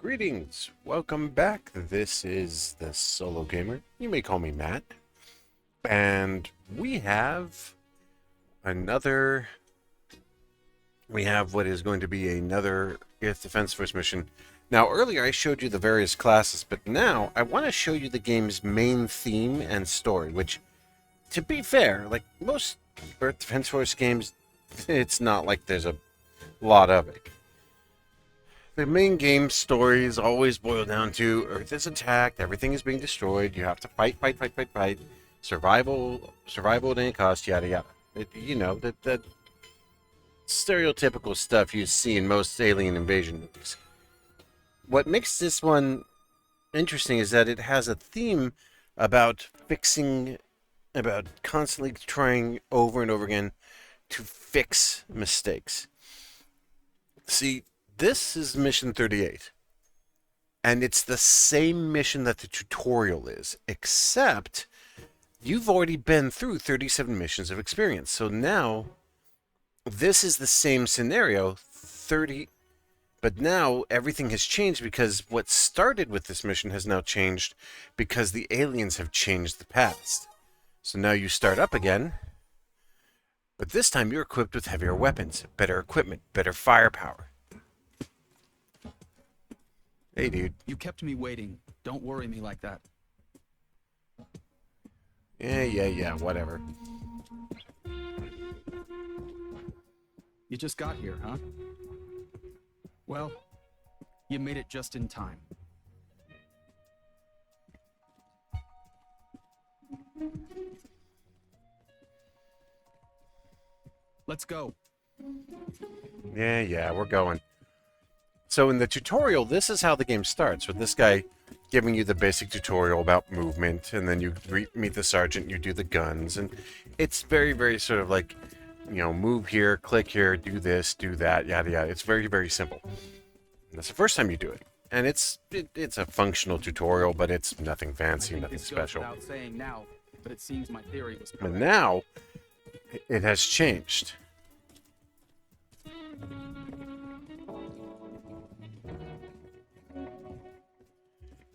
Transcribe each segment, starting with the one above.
Greetings, welcome back. This is the Solo Gamer. You may call me Matt. And we have another. We have what is going to be another Earth Defense Force mission. Now, earlier I showed you the various classes, but now I want to show you the game's main theme and story, which, to be fair, like most Earth Defense Force games, it's not like there's a lot of it. The main game stories always boil down to Earth is attacked, everything is being destroyed, you have to fight, survival at any cost, yada yada. The stereotypical stuff you see in most alien invasion movies. What makes this one interesting is that it has a theme about about constantly trying over and over again to fix mistakes. See, this is mission 38, and it's the same mission that the tutorial is, except you've already been through 37 missions of experience. So now, this is the same scenario, but now everything has changed because what started with this mission has now changed because the aliens have changed the past. So now you start up again, but this time you're equipped with heavier weapons, better equipment, better firepower. Hey, dude. You kept me waiting. Don't worry me like that. Yeah, whatever. You just got here, huh? Well, you made it just in time. Let's go. Yeah, we're going. So in the tutorial, this is how the game starts, with this guy giving you the basic tutorial about movement, and then you meet the sergeant, you do the guns, and it's very, very sort of like, move here, click here, do this, do that, yada yada. It's very, very simple. And that's the first time you do it. And it's a functional tutorial, but it's nothing fancy, nothing special. Without saying now, but it seems my theory was correct. But now, it has changed.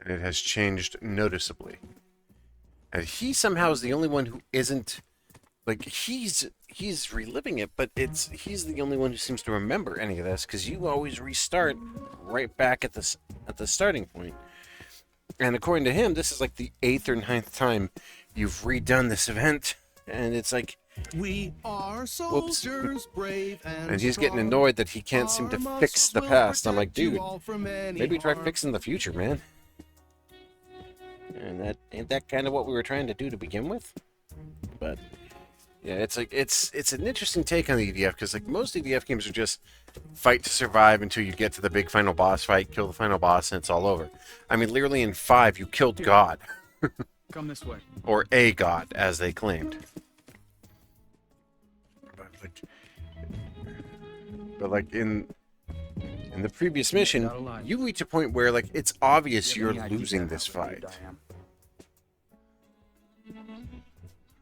And it has changed noticeably. And he somehow is the only one who isn't, like, he's reliving it, but he's the only one who seems to remember any of this, because you always restart right back at the starting point. And according to him, this is like the 8th or 9th time you've redone this event, and it's like, we are soldiers, brave and he's getting annoyed that he can't seem to fix the past. I'm like, dude, maybe try fixing the future, man. And ain't that kind of what we were trying to do to begin with? But yeah, it's like it's an interesting take on the EDF, because like most EDF games are just fight to survive until you get to the big final boss fight, kill the final boss, and it's all over. I mean, literally in 5, you killed God. Come this way. Or a god, as they claimed. But like in the previous mission, you reach a point where like it's obvious you're losing this fight.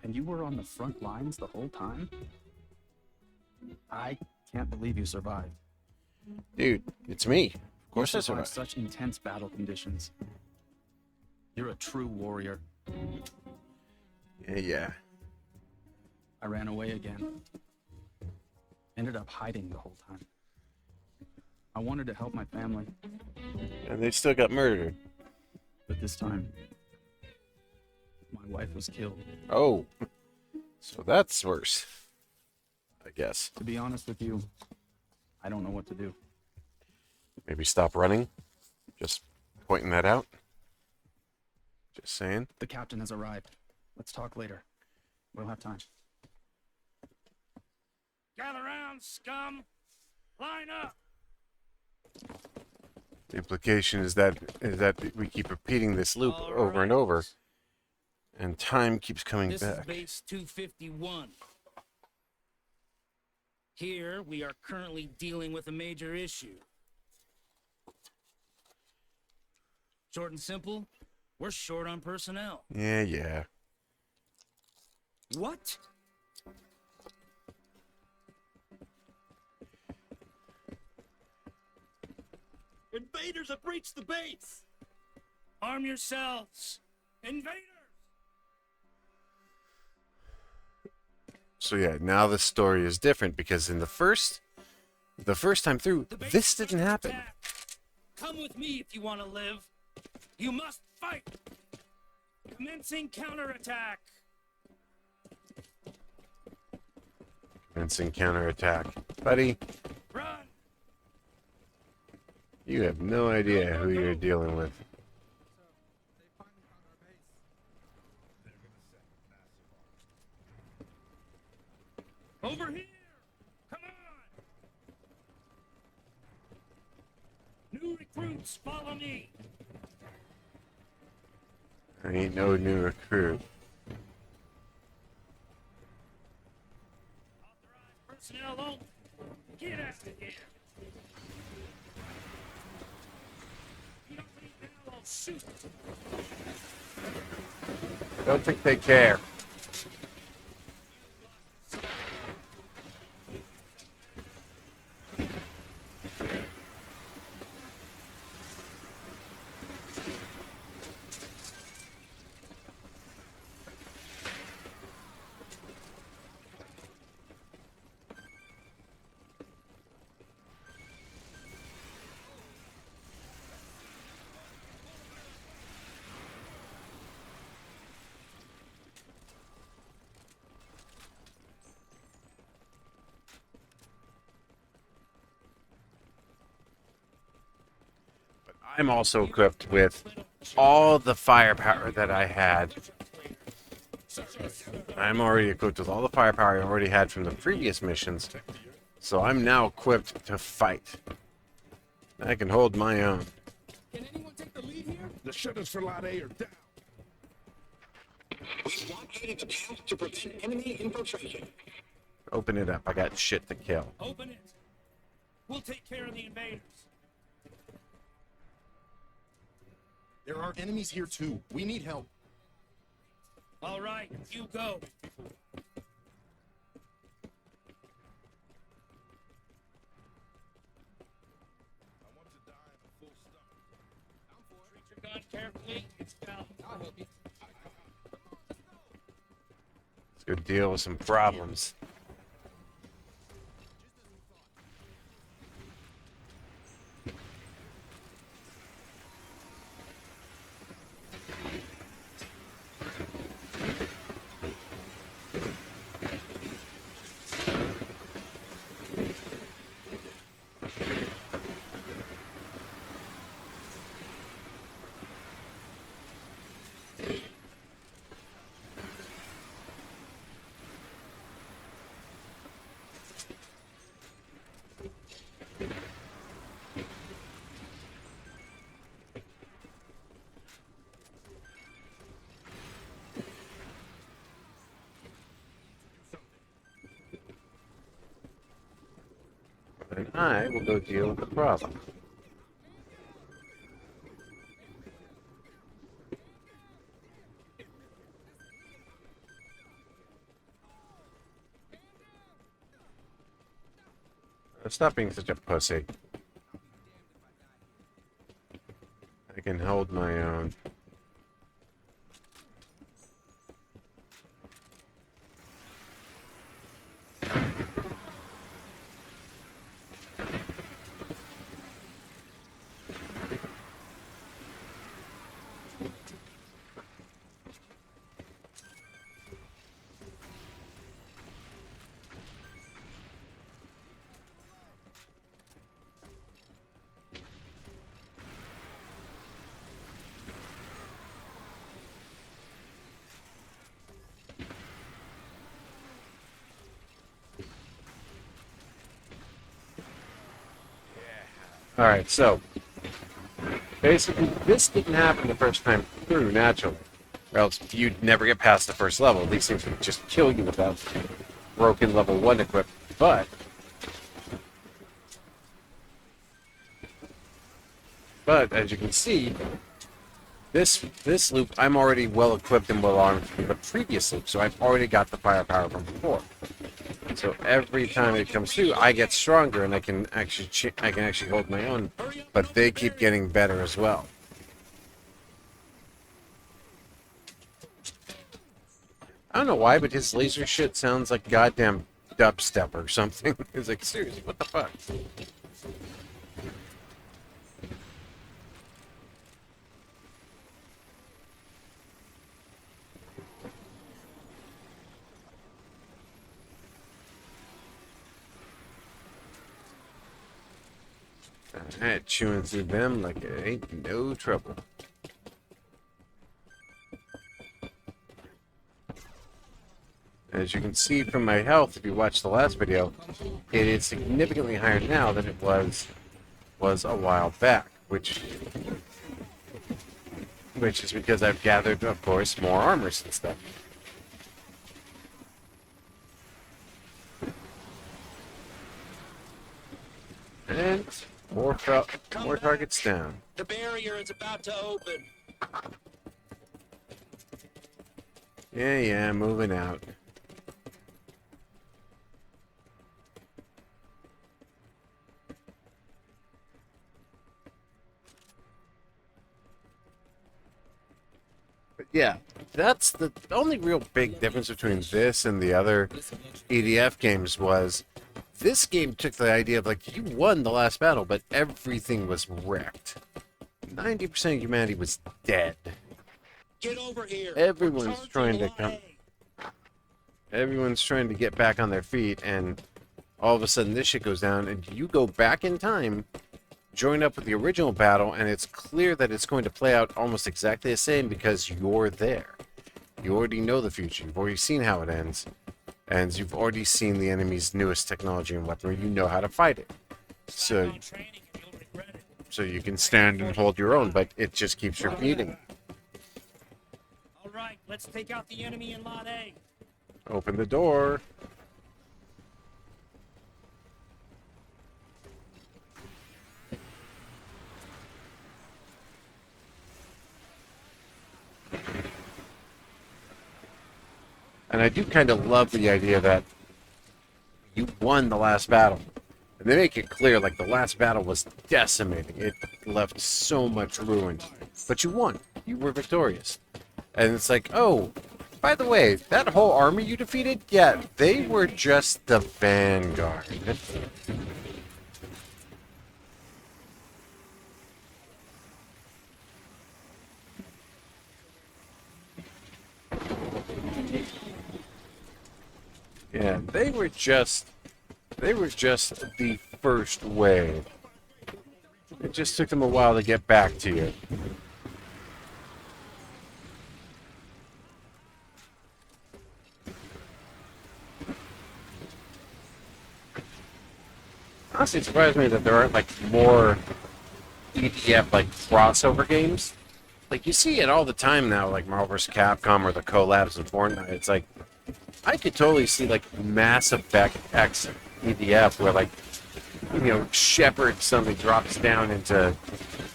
And you were on the front lines the whole time? I can't believe you survived. Dude, it's me. Of course I survived. Such intense battle conditions. You're a true warrior. Yeah. I ran away again. Ended up hiding the whole time. I wanted to help my family. And they still got murdered. But this time, my wife was killed. Oh. So that's worse, I guess. To be honest with you, I don't know what to do. Maybe stop running? Just pointing that out? Just saying. The captain has arrived. Let's talk later. We'll have time. Gather round, scum! Line up! The implication is that we keep repeating this loop over and over, and time keeps coming back. This is base 251. Here, we are currently dealing with a major issue. Short and simple, we're short on personnel. Yeah. What? Invaders have breached the base! Arm yourselves! Invaders! So yeah, now the story is different because in the first time through, The base this is didn't under happen. attack. Come with me if you want to live. You must fight! Commencing counterattack! Instant counterattack. Buddy, Run! you have no idea who you're dealing with. Over here! Come on! New recruits, follow me! I ain't no new recruit. Authorized personnel only. Get out of here! You don't leave now, I'll shoot! Don't think they care. I'm also equipped with all the firepower that I had. I'm already equipped with all the firepower I already had from the previous missions. So I'm now equipped to fight. I can hold my own. Can anyone take the lead here? The shutters for Lot A are down. We blockaded the camp to prevent enemy infiltration. Open it up. I got shit to kill. Open it! We'll take care of the invaders. There are enemies here too. We need help. All right, you go. I want to die in a full stomach. Treat your gun carefully. It's valid. I'll help you. Let's go deal with some problems. And I will go deal with the problem. Stop being such a pussy. I can hold my own. Alright, so basically this didn't happen the first time through naturally. Or else you'd never get past the first level. These things would just kill you without broken level 1 equipment. But as you can see, this loop I'm already well equipped and well armed from the previous loop, so I've already got the firepower from before. So every time it comes through, I get stronger, and I can actually hold my own. But they keep getting better as well. I don't know why, but his laser shit sounds like goddamn dubstep or something. It's like, seriously, what the fuck? Alright, chewing through them like it ain't no trouble. As you can see from my health, if you watched the last video, it is significantly higher now than it was a while back, which is because I've gathered, of course, more armors and stuff. And more targets down. The barrier is about to open. Yeah, moving out. But yeah, that's the only real big difference between this and the other EDF games was this game took the idea of like, you won the last battle, but everything was wrecked. 90% of humanity was dead. Get over here. Everyone's trying to get back on their feet, and all of a sudden this shit goes down, and you go back in time, join up with the original battle, and it's clear that it's going to play out almost exactly the same because you're there. You already know the future. You've already seen how it ends, and you've already seen the enemy's newest technology and weaponry. You know how to fight it. So you can stand and hold your own, but it just keeps repeating. All right, let's take out the enemy in Lot A. Open the door. And I do kind of love the idea that you won the last battle. And they make it clear, like, the last battle was decimating. It left so much ruin. But you won. You were victorious. And it's like, oh, by the way, that whole army you defeated, yeah, they were just the vanguard. Yeah, they were just the first wave. It just took them a while to get back to you. Honestly, it surprised me that there aren't like more EDF like crossover games. Like you see it all the time now, like Marvel vs. Capcom or the collabs in Fortnite. It's like I could totally see like Mass Effect X EDF where like Shepard suddenly drops down into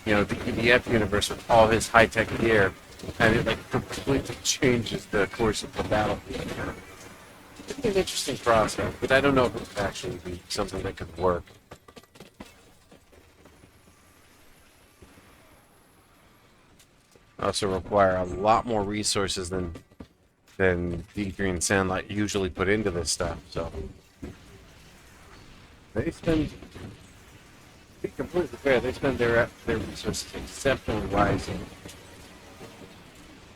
the EDF universe with all his high tech gear, and it like completely changes the course of the battle. It'd be an interesting process, but I don't know if it would actually be something that could work. Also require a lot more resources than D3 and Sandlight usually put into this stuff, so they spend, to be completely fair, they spend their resources exceptionally wisely.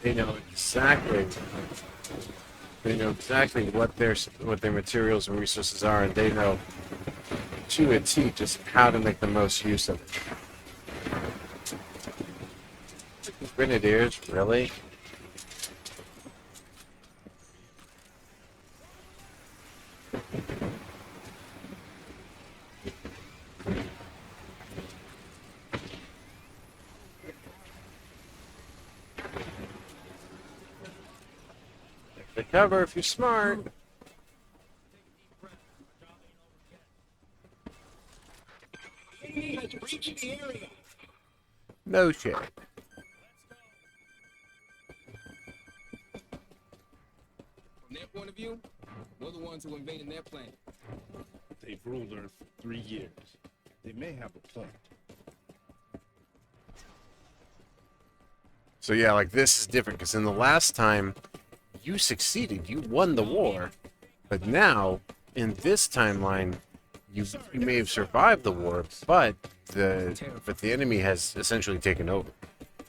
They know exactly what their materials and resources are, and they know to a T just how to make the most use of it. Grenadiers, really? Take the cover if you're smart. Enemy has breached the area. No shit. From their point of view, We're the ones who invaded their planet. They've ruled Earth for 3 years. They may have a point. So yeah, like this is different because in the last time you succeeded, you won the war, but now in this timeline you may have survived the war, but the enemy has essentially taken over.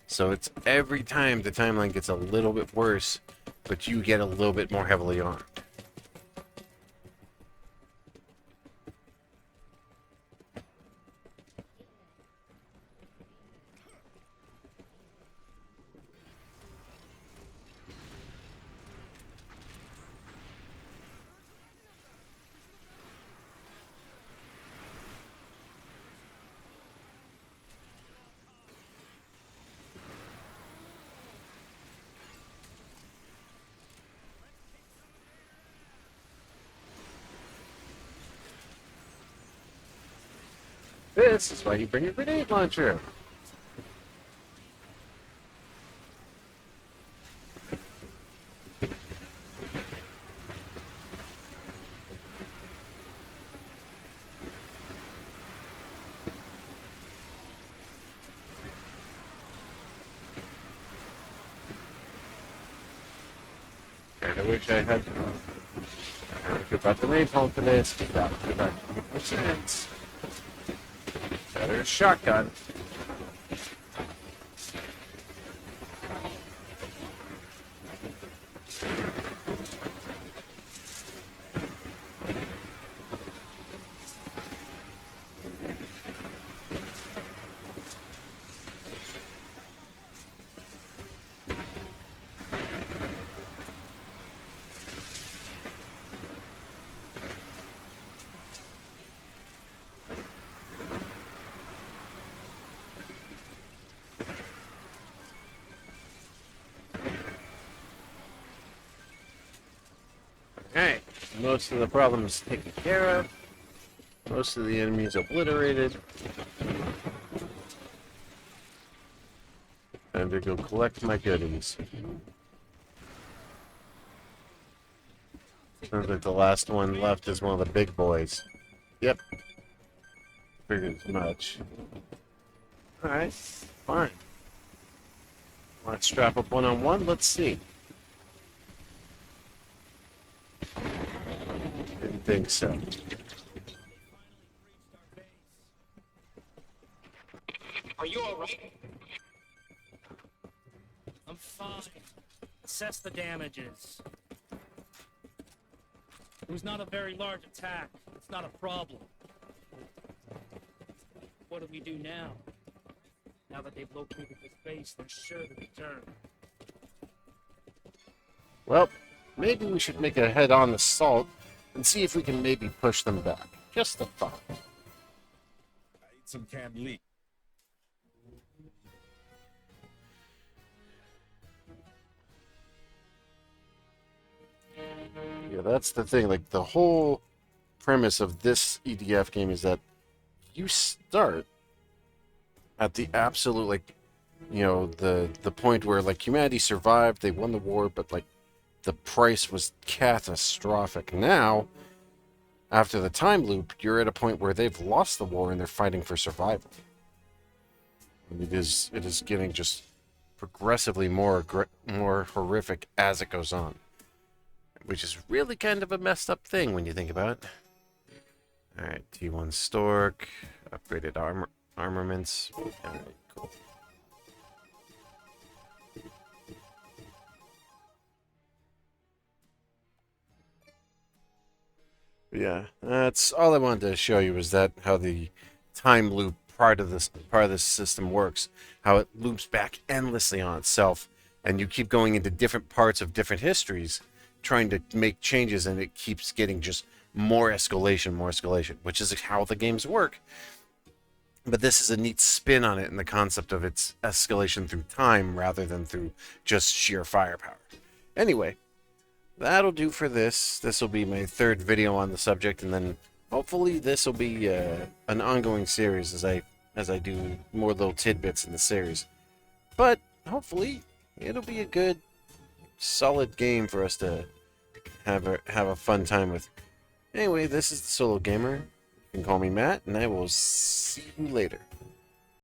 So it's every time the timeline gets a little bit worse, but you get a little bit more heavily armed. This is why you bring a grenade launcher. And I wish I had about the napalm for this. That would make sense. Better shotgun. Alright, most of the problems taken care of. Most of the enemies obliterated. Time to go collect my goodies. Sounds like the last one left is one of the big boys. Yep. Figured as much. Alright, fine. Want to strap up one-on-one? Let's see. Didn't think so. Are you alright? I'm fine. Assess the damages. It was not a very large attack. It's not a problem. What do we do now? Now that they've located this base, they're sure to return. Well, maybe we should make a head-on assault and see if we can maybe push them back. Just a thought. I ate some canned leek. Yeah, that's the thing. Like, the whole premise of this EDF game is that you start at the absolute, like, you know, the point where, like, humanity survived, they won the war, but, like, the price was catastrophic. Now, after the time loop, you're at a point where they've lost the war and they're fighting for survival. And it is getting just progressively more horrific as it goes on, which is really kind of a messed up thing when you think about it. All right, T1 Stork, upgraded armaments. All right, cool. Yeah, that's all I wanted to show you, was that how the time loop part of this system works, how it loops back endlessly on itself, and you keep going into different parts of different histories, trying to make changes, and it keeps getting just more escalation, which is how the games work. But this is a neat spin on it, in the concept of its escalation through time rather than through just sheer firepower. Anyway, that'll do for this. This will be my third video on the subject, and then hopefully this will be an ongoing series as I do more little tidbits in the series. But hopefully it'll be a good, solid game for us to have a fun time with. Anyway, this is the Solo Gamer. You can call me Matt, and I will see you later.